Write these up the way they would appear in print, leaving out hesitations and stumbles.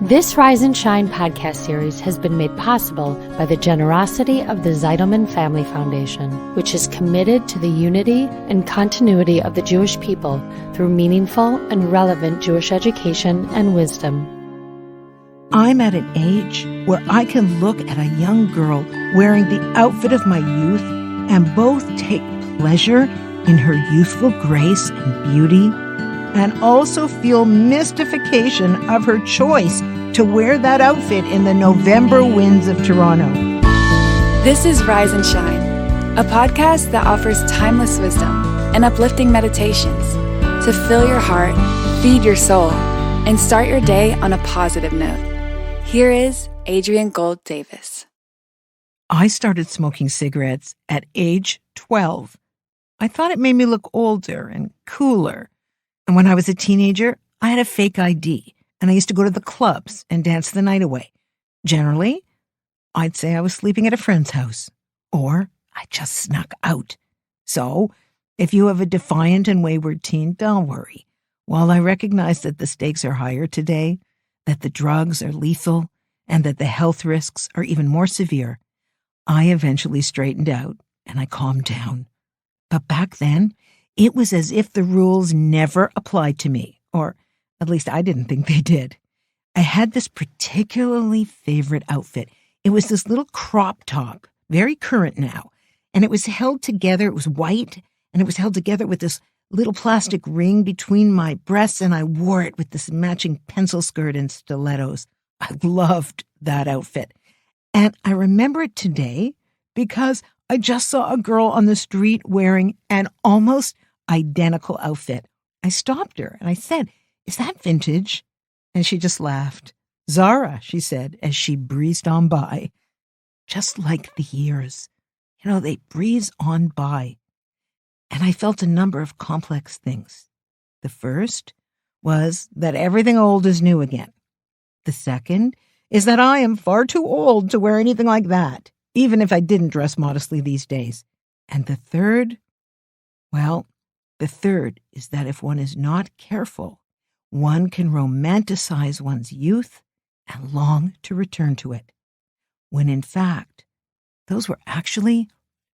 This Rise and Shine podcast series has been made possible by the generosity of the Zeidelman Family Foundation, which is committed to the unity and continuity of the Jewish people through meaningful and relevant Jewish education and wisdom. I'm at an age where I can look at a young girl wearing the outfit of my youth and both take pleasure in her youthful grace and beauty, and also feel mystification of her choice to wear that outfit in the November winds of Toronto. This is Rise and Shine, a podcast that offers timeless wisdom and uplifting meditations to fill your heart, feed your soul, and start your day on a positive note. Here is Adrienne Gold Davis. I started smoking cigarettes at age 12. I thought it made me look older and cooler. And when I was a teenager, I had a fake ID, and I used to go to the clubs and dance the night away. Generally, I'd say I was sleeping at a friend's house, or I just snuck out. So, if you have a defiant and wayward teen, don't worry. While I recognize that the stakes are higher today, that the drugs are lethal, and that the health risks are even more severe, I eventually straightened out and I calmed down. But back then, it was as if the rules never applied to me, or at least I didn't think they did. I had this particularly favorite outfit. It was this little crop top, very current now, and it was held together. It was white, and it was held together with this little plastic ring between my breasts, and I wore it with this matching pencil skirt and stilettos. I loved that outfit. And I remember it today because I just saw a girl on the street wearing an almost identical outfit. I stopped her and I said, "Is that vintage?" And she just laughed. "Zara," she said as she breezed on by. Just like the years. They breeze on by. And I felt a number of complex things. The first was that everything old is new again. The second is that I am far too old to wear anything like that, even if I didn't dress modestly these days. And the third is that if one is not careful, one can romanticize one's youth and long to return to it, when in fact, those were actually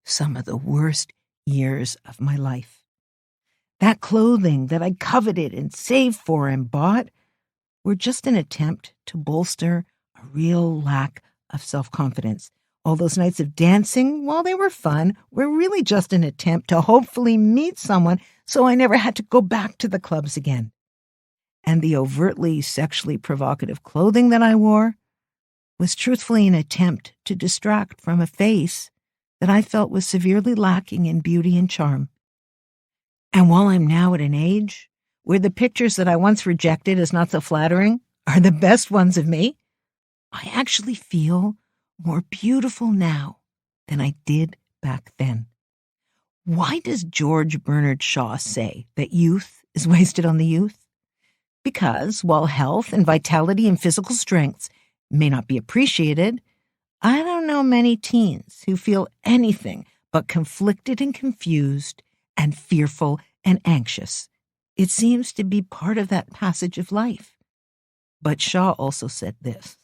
some of the worst years of my life. That clothing that I coveted and saved for and bought were just an attempt to bolster a real lack of self-confidence. All those nights of dancing, while they were fun, were really just an attempt to hopefully meet someone so I never had to go back to the clubs again. And the overtly sexually provocative clothing that I wore was truthfully an attempt to distract from a face that I felt was severely lacking in beauty and charm. And while I'm now at an age where the pictures that I once rejected as not so flattering are the best ones of me, I actually feel more beautiful now than I did back then. Why does George Bernard Shaw say that youth is wasted on the youth? Because while health and vitality and physical strengths may not be appreciated, I don't know many teens who feel anything but conflicted and confused and fearful and anxious. It seems to be part of that passage of life. But Shaw also said this: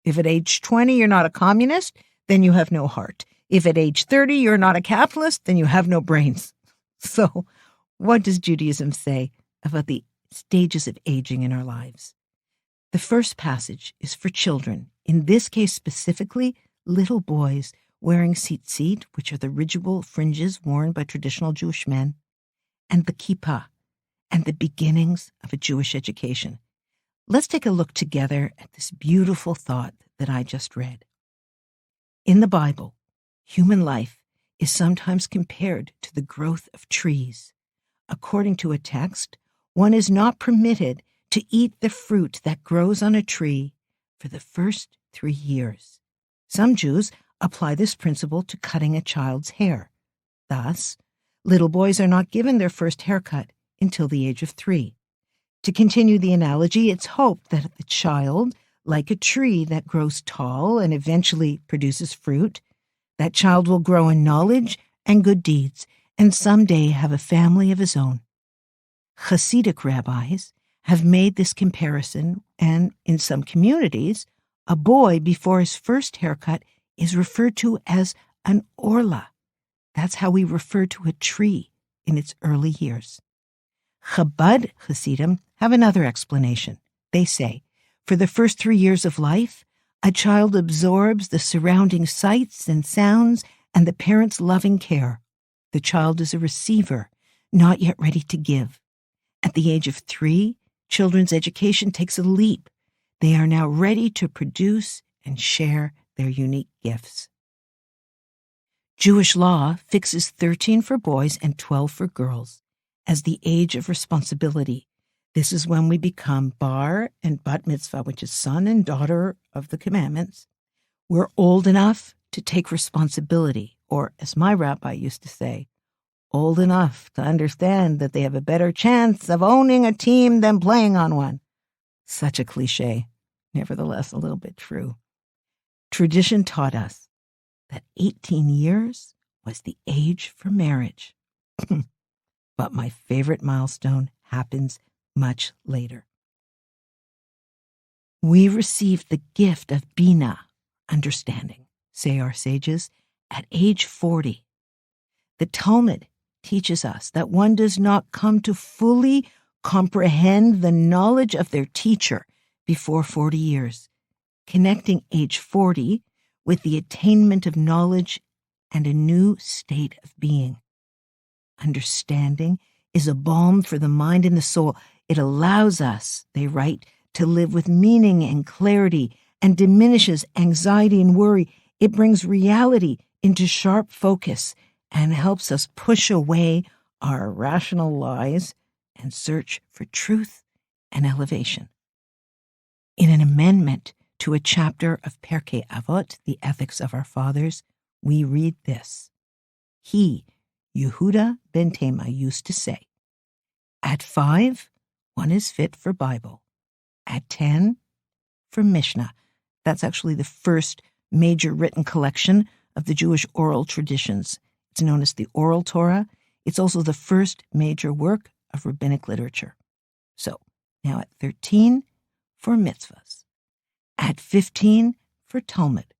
if at age 20 you're not a communist, then you have no heart. If at age 30 you're not a capitalist, then you have no brains. So what does Judaism say about the stages of aging in our lives? The first passage is for children, in this case specifically, little boys wearing tzitzit, which are the ritual fringes worn by traditional Jewish men, and the kippah, and the beginnings of a Jewish education. Let's take a look together at this beautiful thought that I just read. In the Bible, human life is sometimes compared to the growth of trees. According to a text, one is not permitted to eat the fruit that grows on a tree for the first 3 years. Some Jews apply this principle to cutting a child's hair. Thus, little boys are not given their first haircut until the age of 3. To continue the analogy, it's hoped that the child, like a tree that grows tall and eventually produces fruit, that child will grow in knowledge and good deeds and someday have a family of his own. Hasidic rabbis have made this comparison, and in some communities, a boy before his first haircut is referred to as an orla. That's how we refer to a tree in its early years. Chabad Hasidim have another explanation. They say, for the first 3 years of life, a child absorbs the surrounding sights and sounds and the parent's loving care. The child is a receiver, not yet ready to give. At the age of 3, children's education takes a leap. They are now ready to produce and share their unique gifts. Jewish law fixes 13 for boys and 12 for girls as the age of responsibility. This is when we become bar and bat mitzvah, which is son and daughter of the commandments. We're old enough to take responsibility, or as my rabbi used to say, old enough to understand that they have a better chance of owning a team than playing on one. Such a cliche, nevertheless a little bit true. Tradition taught us that 18 years was the age for marriage. But my favorite milestone happens much later. We received the gift of Bina, understanding, say our sages, at age 40. The Talmud teaches us that one does not come to fully comprehend the knowledge of their teacher before 40 years, connecting age 40 with the attainment of knowledge and a new state of being. Understanding is a balm for the mind and the soul. It allows us, they write, to live with meaning and clarity and diminishes anxiety and worry. It brings reality into sharp focus and helps us push away our irrational lies and search for truth and elevation. In an amendment to a chapter of Pirkei Avot, the Ethics of Our Fathers, we read this. He, Yehuda ben Tema, used to say, at 5, one is fit for Bible. At 10, for Mishnah. That's actually the first major written collection of the Jewish oral traditions. It's known as the Oral Torah. It's also the first major work of rabbinic literature. So, now at 13, for mitzvahs. At 15, for Talmud.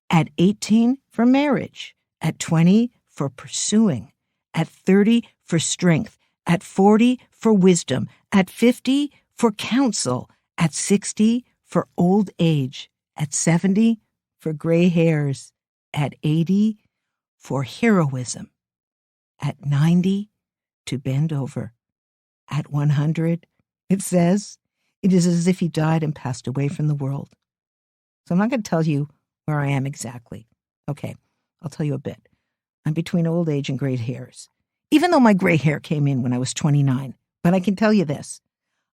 At 18, for marriage. At 20, for pursuing. At 30, for strength. At 40, for wisdom. At 50, for counsel. At 60, for old age. At 70, for gray hairs. At 80, for heroism. At 90, to bend over. At 100, it says, it is as if he died and passed away from the world. So I'm not going to tell you where I am exactly. Okay, I'll tell you a bit. I'm between old age and gray hairs. Even though my gray hair came in when I was 29. But I can tell you this.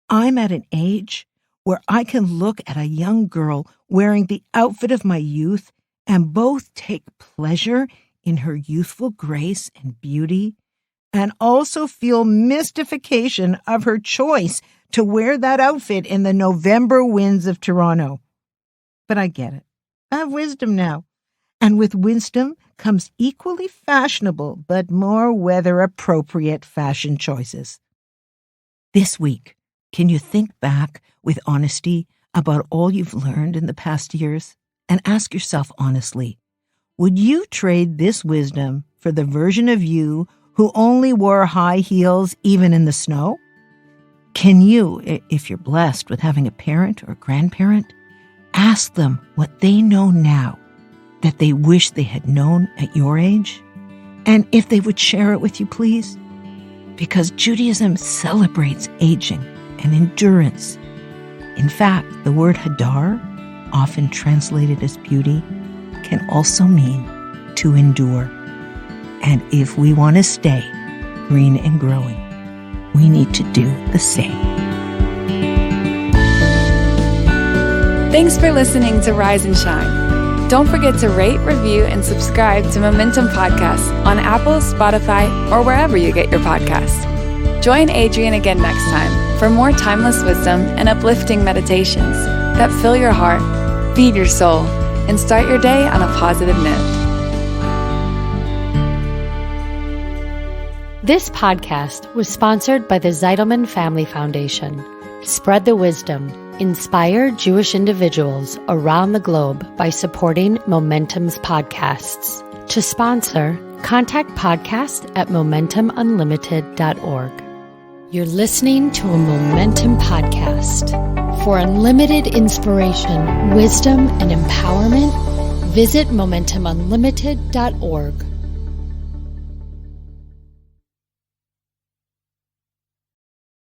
I'm at an age where I can look at a young girl wearing the outfit of my youth and both take pleasure in her youthful grace and beauty and also feel mystification of her choice to wear that outfit in the November winds of Toronto. But I get it. I have wisdom now. And with wisdom comes equally fashionable but more weather-appropriate fashion choices. This week, can you think back with honesty about all you've learned in the past years? And ask yourself honestly, would you trade this wisdom for the version of you who only wore high heels even in the snow? Can you, if you're blessed with having a parent or grandparent, ask them what they know now that they wish they had known at your age? And if they would share it with you, please? Because Judaism celebrates aging and endurance. In fact, the word hadar, often translated as beauty, can also mean to endure. And if we want to stay green and growing, we need to do the same. Thanks for listening to Rise and Shine. Don't forget to rate, review, and subscribe to Momentum Podcasts on Apple, Spotify, or wherever you get your podcasts. Join Adrienne again next time for more timeless wisdom and uplifting meditations that fill your heart, feed your soul, and start your day on a positive note. This podcast was sponsored by the Zeidelman Family Foundation. Spread the wisdom. Inspire Jewish individuals around the globe by supporting Momentum's podcasts. To sponsor, contact podcast@momentumunlimited.org. You're listening to a Momentum podcast. For unlimited inspiration, wisdom, and empowerment, visit momentumunlimited.org.